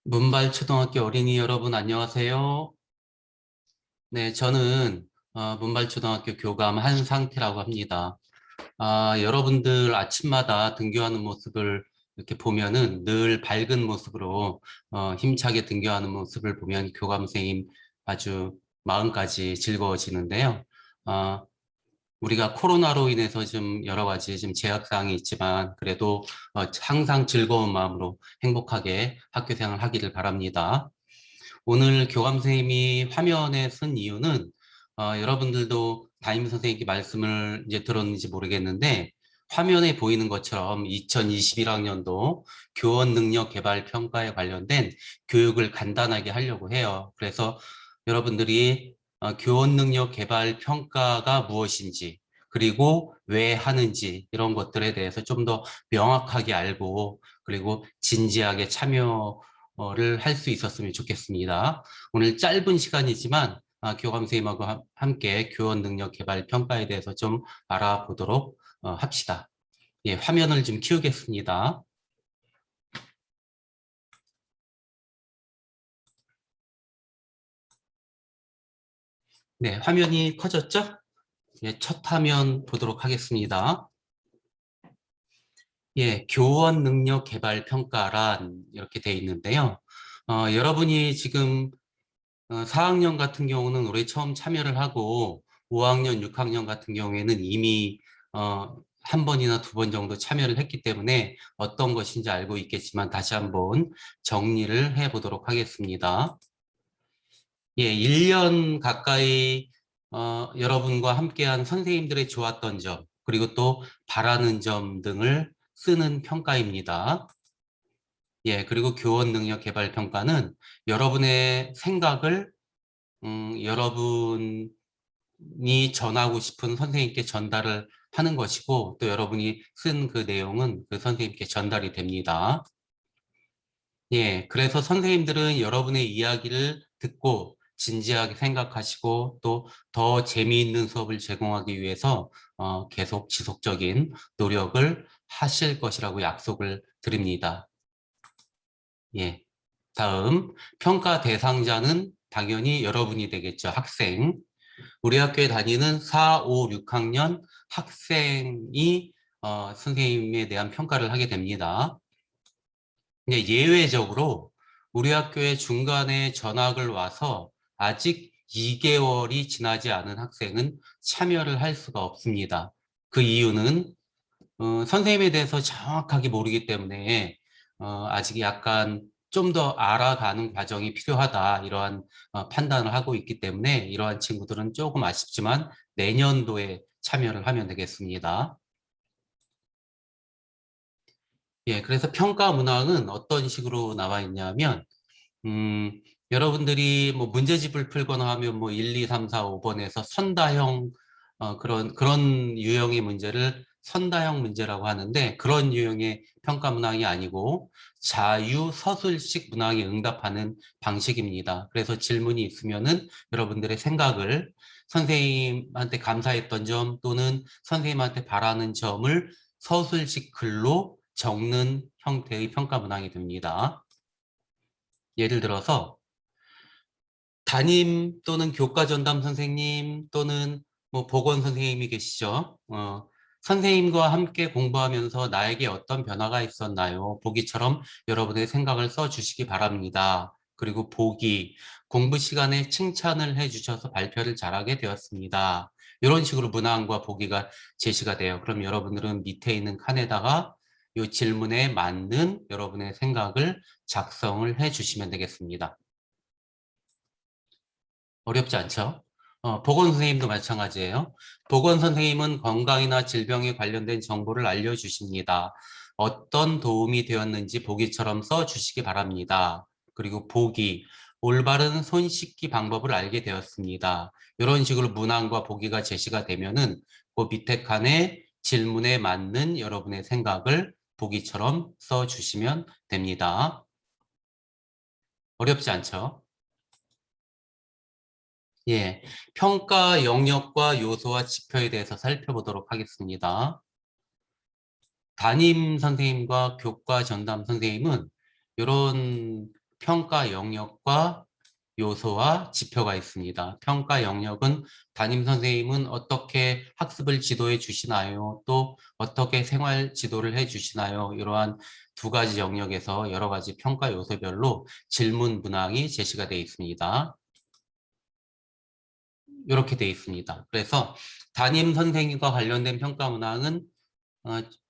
문발초등학교 어린이 여러분 안녕하세요. 네, 저는 문발초등학교 교감 한상태라고 합니다. 여러분들 아침마다 등교하는 모습을 이렇게 보면은 늘 밝은 모습으로 힘차게 등교하는 모습을 보면 교감 선생님 아주 마음까지 즐거워지는데요. 어, 우리가 코로나로 인해서 좀 여러 가지 좀 제약사항이 있지만 그래도 항상 즐거운 마음으로 행복하게 학교 생활 하기를 바랍니다. 오늘 교감 선생님이 화면에 쓴 이유는 여러분들도 담임 선생님께 말씀을 이제 들었는지 모르겠는데 화면에 보이는 것처럼 2021학년도 교원 능력 개발 평가에 관련된 교육을 간단하게 하려고 해요. 그래서 여러분들이 교원 능력 개발 평가가 무엇인지 그리고 왜 하는지 이런 것들에 대해서 좀 더 명확하게 알고 그리고 진지하게 참여를 할 수 있었으면 좋겠습니다. 오늘 짧은 시간이지만 교감 선생님하고 함께 교원 능력 개발 평가에 대해서 좀 알아보도록 합시다. 예, 화면을 좀 키우겠습니다. 네, 화면이 커졌죠? 예, 첫 화면 보도록 하겠습니다. 예, 교원 능력 개발 평가란 이렇게 돼 있는데요. 여러분이 지금 4학년 같은 경우는 올해 처음 참여를 하고 5학년, 6학년 같은 경우에는 이미 한 번이나 두 번 정도 참여를 했기 때문에 어떤 것인지 알고 있겠지만 다시 한번 정리를 해 보도록 하겠습니다. 예, 1년 가까이 여러분과 함께한 선생님들의 좋았던 점, 그리고 또 바라는 점 등을 쓰는 평가입니다. 예, 그리고 교원 능력 개발 평가는 여러분의 생각을 여러분이 전하고 싶은 선생님께 전달을 하는 것이고 또 여러분이 쓴 그 내용은 그 선생님께 전달이 됩니다. 예, 그래서 선생님들은 여러분의 이야기를 듣고 진지하게 생각하시고 또 더 재미있는 수업을 제공하기 위해서 계속 지속적인 노력을 하실 것이라고 약속을 드립니다. 예, 다음 평가 대상자는 당연히 여러분이 되겠죠. 학생. 우리 학교에 다니는 4, 5, 6학년 학생이 선생님에 대한 평가를 하게 됩니다. 근데 예외적으로 우리 학교에 중간에 전학을 와서 아직 2개월이 지나지 않은 학생은 참여를 할 수가 없습니다. 그 이유는 선생님에 대해서 정확하게 모르기 때문에 아직 약간 좀 더 알아가는 과정이 필요하다 이러한 판단을 하고 있기 때문에 이러한 친구들은 조금 아쉽지만 내년도에 참여를 하면 되겠습니다. 예, 그래서 평가 문항은 어떤 식으로 나와 있냐면 여러분들이 뭐 문제집을 풀거나 하면 뭐 1, 2, 3, 4, 5번에서 선다형 그런 유형의 문제를 선다형 문제라고 하는데 그런 유형의 평가 문항이 아니고 자유 서술식 문항에 응답하는 방식입니다. 그래서 질문이 있으면은 여러분들의 생각을 선생님한테 감사했던 점 또는 선생님한테 바라는 점을 서술식 글로 적는 형태의 평가 문항이 됩니다. 예를 들어서 담임 또는 교과 전담 선생님 또는 뭐 보건 선생님이 계시죠. 선생님과 함께 공부하면서 나에게 어떤 변화가 있었나요? 보기처럼 여러분의 생각을 써주시기 바랍니다. 그리고 보기, 공부 시간에 칭찬을 해주셔서 발표를 잘하게 되었습니다. 이런 식으로 문항과 보기가 제시가 돼요. 그럼 여러분들은 밑에 있는 칸에다가 이 질문에 맞는 여러분의 생각을 작성을 해주시면 되겠습니다. 어렵지 않죠? 보건 선생님도 마찬가지예요. 보건 선생님은 건강이나 질병에 관련된 정보를 알려주십니다. 어떤 도움이 되었는지 보기처럼 써주시기 바랍니다. 그리고 보기, 올바른 손 씻기 방법을 알게 되었습니다. 이런 식으로 문항과 보기가 제시가 되면은 그 밑에 칸에 질문에 맞는 여러분의 생각을 보기처럼 써주시면 됩니다. 어렵지 않죠? 예, 평가 영역과 요소와 지표에 대해서 살펴보도록 하겠습니다. 담임 선생님과 교과 전담 선생님은 이런 평가 영역과 요소와 지표가 있습니다. 평가 영역은 담임 선생님은 어떻게 학습을 지도해 주시나요? 또 어떻게 생활 지도를 해 주시나요? 이러한 두 가지 영역에서 여러 가지 평가 요소별로 질문 문항이 제시가 되어 있습니다. 이렇게 되어 있습니다. 그래서 담임 선생님과 관련된 평가 문항은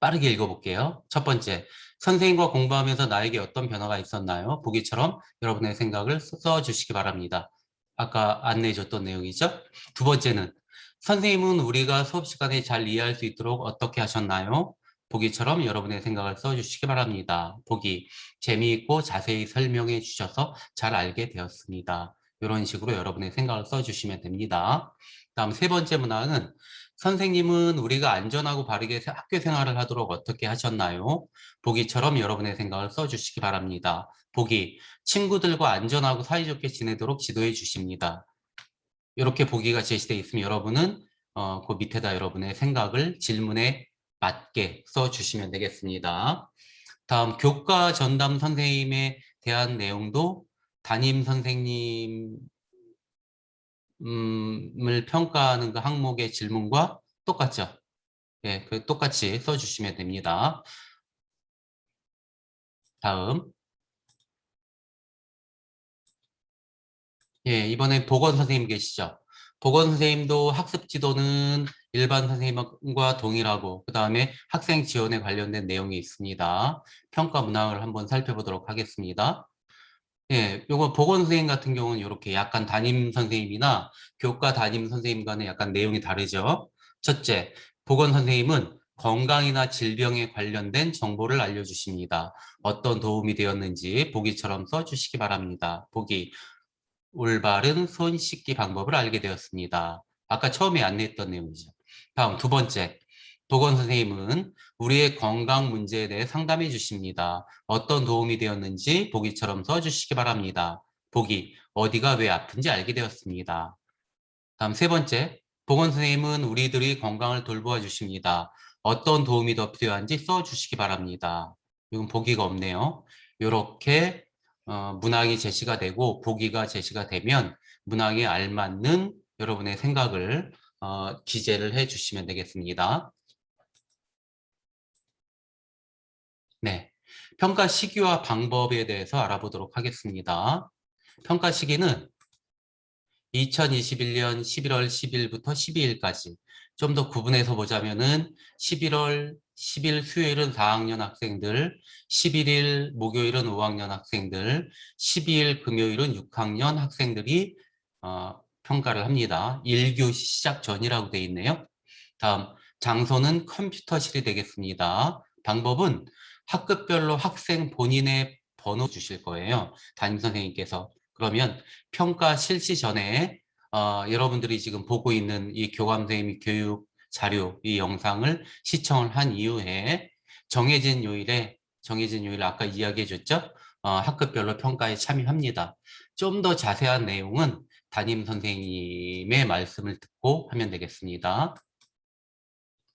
빠르게 읽어볼게요. 첫 번째, 선생님과 공부하면서 나에게 어떤 변화가 있었나요? 보기처럼 여러분의 생각을 써주시기 바랍니다. 아까 안내해줬던 내용이죠. 두 번째는, 선생님은 우리가 수업 시간에 잘 이해할 수 있도록 어떻게 하셨나요? 보기처럼 여러분의 생각을 써주시기 바랍니다. 보기, 재미있고 자세히 설명해 주셔서 잘 알게 되었습니다. 이런 식으로 여러분의 생각을 써주시면 됩니다. 다음 세 번째 문항은, 선생님은 우리가 안전하고 바르게 학교 생활을 하도록 어떻게 하셨나요? 보기처럼 여러분의 생각을 써주시기 바랍니다. 보기, 친구들과 안전하고 사이좋게 지내도록 지도해 주십니다. 이렇게 보기가 제시되어 있으면 여러분은 그 밑에다 여러분의 생각을 질문에 맞게 써주시면 되겠습니다. 다음 교과 전담 선생님에 대한 내용도 담임 선생님 을 평가하는 그 항목의 질문과 똑같죠. 예, 그 똑같이 써주시면 됩니다. 다음, 예, 이번에 보건 선생님 계시죠? 보건 선생님도 학습 지도는 일반 선생님과 동일하고, 그 다음에 학생 지원에 관련된 내용이 있습니다. 평가 문항을 한번 살펴보도록 하겠습니다. 예, 요거 보건 선생님 같은 경우는 이렇게 약간 담임 선생님이나 교과 담임 선생님 간에 약간 내용이 다르죠. 첫째, 보건 선생님은 건강이나 질병에 관련된 정보를 알려주십니다. 어떤 도움이 되었는지 보기처럼 써주시기 바랍니다. 보기, 올바른 손 씻기 방법을 알게 되었습니다. 아까 처음에 안내했던 내용이죠. 다음 두 번째, 보건 선생님은 우리의 건강 문제에 대해 상담해 주십니다. 어떤 도움이 되었는지 보기처럼 써주시기 바랍니다. 보기, 어디가 왜 아픈지 알게 되었습니다. 다음 세 번째, 보건 선생님은 우리들이 건강을 돌보아 주십니다. 어떤 도움이 더 필요한지 써주시기 바랍니다. 이건 보기가 없네요. 이렇게 문항이 제시가 되고 보기가 제시가 되면 문항에 알맞는 여러분의 생각을 기재를 해 주시면 되겠습니다. 네, 평가 시기와 방법에 대해서 알아보도록 하겠습니다. 평가 시기는 2021년 11월 10일부터 12일까지 좀 더 구분해서 보자면은 11월 10일 수요일은 4학년 학생들, 11일 목요일은 5학년 학생들, 12일 금요일은 6학년 학생들이 평가를 합니다. 1교시 시작 전이라고 되어 있네요. 다음 장소는 컴퓨터실이 되겠습니다. 방법은 학급별로 학생 본인의 번호 주실 거예요. 담임 선생님께서. 그러면 평가 실시 전에 여러분들이 지금 보고 있는 이 교감 선생님 교육 자료, 이 영상을 시청을 한 이후에 정해진 요일에 아까 이야기해 줬죠? 학급별로 평가에 참여합니다. 좀 더 자세한 내용은 담임 선생님의 말씀을 듣고 하면 되겠습니다.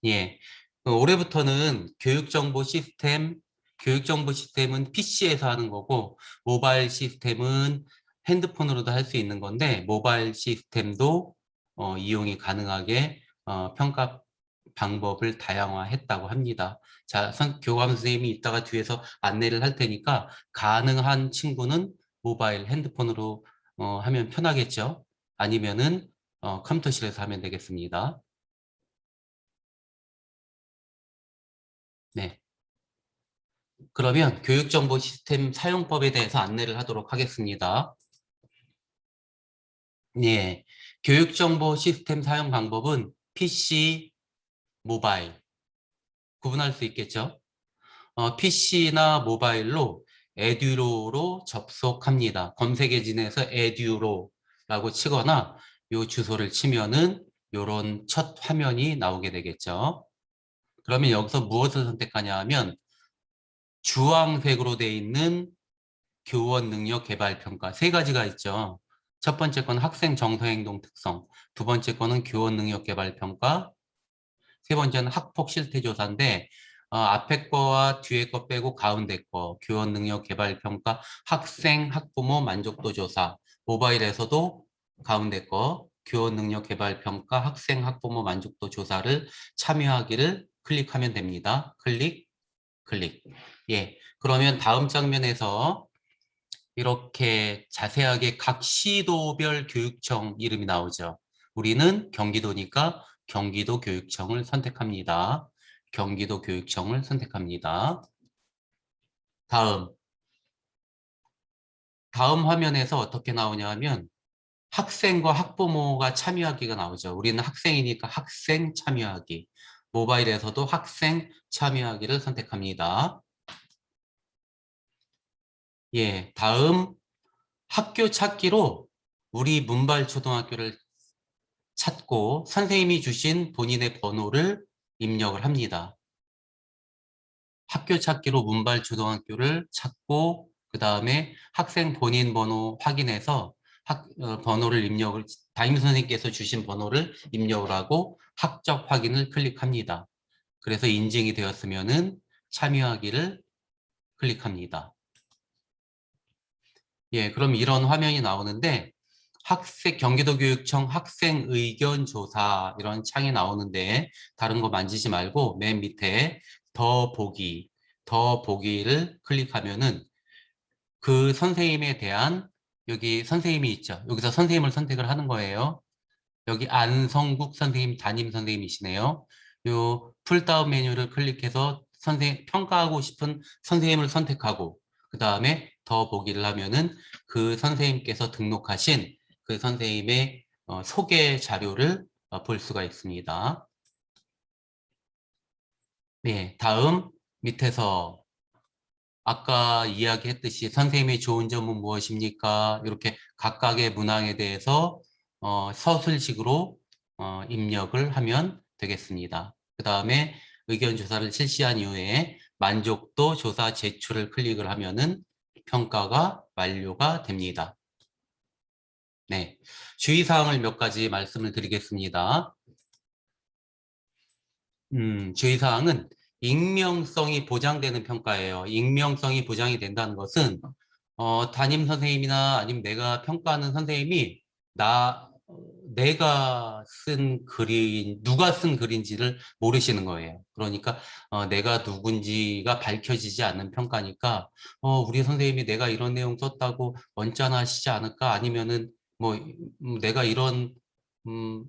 예. 올해부터는 교육정보 시스템은 PC에서 하는 거고, 모바일 시스템은 핸드폰으로도 할 수 있는 건데, 모바일 시스템도 이용이 가능하게 평가 방법을 다양화했다고 합니다. 자, 교감 선생님이 이따가 뒤에서 안내를 할 테니까, 가능한 친구는 모바일 핸드폰으로 하면 편하겠죠? 아니면은 컴퓨터실에서 하면 되겠습니다. 네. 그러면 교육정보 시스템 사용법에 대해서 안내를 하도록 하겠습니다. 예, 교육정보 시스템 사용 방법은 PC, 모바일 구분할 수 있겠죠? PC나 모바일로 에듀로로 접속합니다. 검색 에진에서 에듀로라고 치거나 이 주소를 치면은 이런 첫 화면이 나오게 되겠죠. 그러면 여기서 무엇을 선택하냐 하면 주황색으로 되어 있는 교원 능력 개발 평가 세 가지가 있죠. 첫 번째 건 학생 정서 행동 특성, 두 번째 거는 교원 능력 개발 평가, 세 번째는 학폭 실태 조사인데 앞에 거와 뒤에 거 빼고 가운데 거, 교원 능력 개발 평가, 학생, 학부모 만족도 조사, 모바일에서도 가운데 거, 교원 능력 개발 평가, 학생, 학부모 만족도 조사를 참여하기를 클릭하면 됩니다. 클릭, 클릭. 예. 그러면 다음 장면에서 이렇게 자세하게 각 시도별 교육청 이름이 나오죠. 우리는 경기도니까 경기도 교육청을 선택합니다. 경기도 교육청을 선택합니다. 다음 화면에서 어떻게 나오냐 하면 학생과 학부모가 참여하기가 나오죠. 우리는 학생이니까 학생 참여하기. 모바일에서도 학생 참여하기를 선택합니다. 예, 다음 학교 찾기로 우리 문발초등학교를 찾고 선생님이 주신 본인의 번호를 입력을 합니다. 학교 찾기로 문발초등학교를 찾고 그 다음에 학생 본인 번호 확인해서 번호를 입력을 담임 선생님께서 주신 번호를 입력을 하고 학적 확인을 클릭합니다. 그래서 인증이 되었으면은 참여하기를 클릭합니다. 예, 그럼 이런 화면이 나오는데 경기도교육청 학생 의견 조사 이런 창이 나오는데 다른 거 만지지 말고 맨 밑에 더 보기를 클릭하면은 그 선생님에 대한 여기 선생님이 있죠. 여기서 선생님을 선택을 하는 거예요. 여기 안성국 선생님 담임 선생님이시네요. 요 풀다운 메뉴를 클릭해서 평가하고 싶은 선생님을 선택하고 그 다음에 더 보기를 하면은 그 선생님께서 등록하신 그 선생님의 소개 자료를 볼 수가 있습니다. 네, 다음 밑에서 아까 이야기했듯이 선생님의 좋은 점은 무엇입니까? 이렇게 각각의 문항에 대해서 서술식으로 입력을 하면 되겠습니다. 그 다음에 의견 조사를 실시한 이후에 만족도 조사 제출을 클릭을 하면은 평가가 완료가 됩니다. 네, 주의사항을 몇 가지 말씀을 드리겠습니다. 주의사항은 익명성이 보장되는 평가예요. 익명성이 보장이 된다는 것은 담임 선생님이나 아니면 내가 평가하는 선생님이 내가 쓴 글이 누가 쓴 글인지를 모르시는 거예요. 그러니까 내가 누군지가 밝혀지지 않는 평가니까 우리 선생님이 내가 이런 내용 썼다고 언짢아하시지 않을까? 아니면은 뭐 내가 이런 음,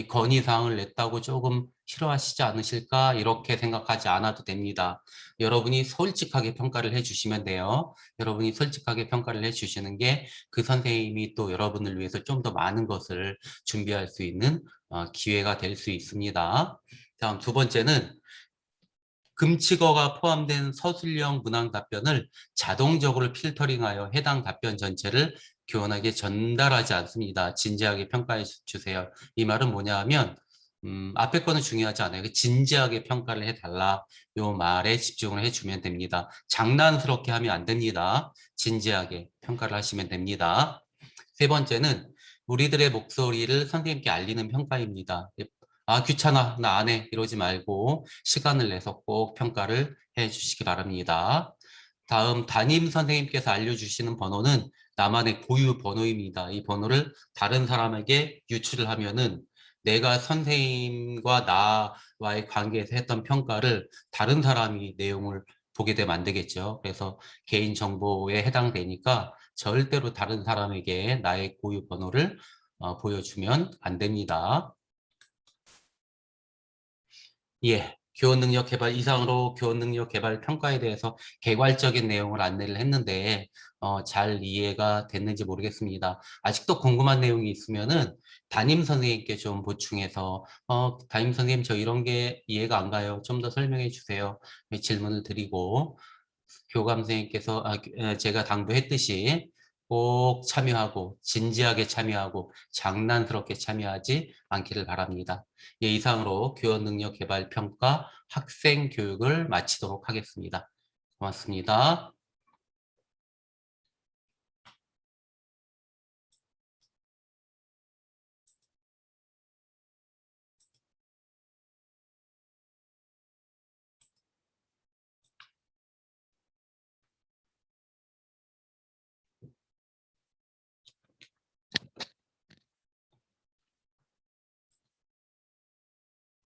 건의사항을 냈다고 조금 싫어하시지 않으실까? 이렇게 생각하지 않아도 됩니다. 여러분이 솔직하게 평가를 해주시면 돼요. 여러분이 솔직하게 평가를 해주시는 게 그 선생님이 또 여러분을 위해서 좀 더 많은 것을 준비할 수 있는 기회가 될 수 있습니다. 다음 두 번째는 금칙어가 포함된 서술형 문항 답변을 자동적으로 필터링하여 해당 답변 전체를 교원에게 전달하지 않습니다. 진지하게 평가해 주세요. 이 말은 뭐냐 하면 앞에 거는 중요하지 않아요. 진지하게 평가를 해달라. 요 말에 집중을 해주면 됩니다. 장난스럽게 하면 안 됩니다. 진지하게 평가를 하시면 됩니다. 세 번째는 우리들의 목소리를 선생님께 알리는 평가입니다. 귀찮아, 나 안 해, 이러지 말고 시간을 내서 꼭 평가를 해 주시기 바랍니다. 다음 담임 선생님께서 알려주시는 번호는 나만의 고유 번호입니다. 이 번호를 다른 사람에게 유출을 하면은 내가 선생님과 나와의 관계에서 했던 평가를 다른 사람이 내용을 보게 되면 안 되겠죠. 그래서 개인정보에 해당되니까 절대로 다른 사람에게 나의 고유 번호를 보여주면 안 됩니다. 예, 교원 능력 개발 이상으로 교원 능력 개발 평가에 대해서 개괄적인 내용을 안내를 했는데 잘 이해가 됐는지 모르겠습니다. 아직도 궁금한 내용이 있으면은 담임 선생님께 좀 보충해서 담임 선생님 저 이런 게 이해가 안 가요. 좀 더 설명해 주세요. 질문을 드리고 교감 선생님께서 제가 당부했듯이 꼭 참여하고 진지하게 참여하고 장난스럽게 참여하지 않기를 바랍니다. 예, 이상으로 교원 능력 개발 평가 학생 교육을 마치도록 하겠습니다. 고맙습니다.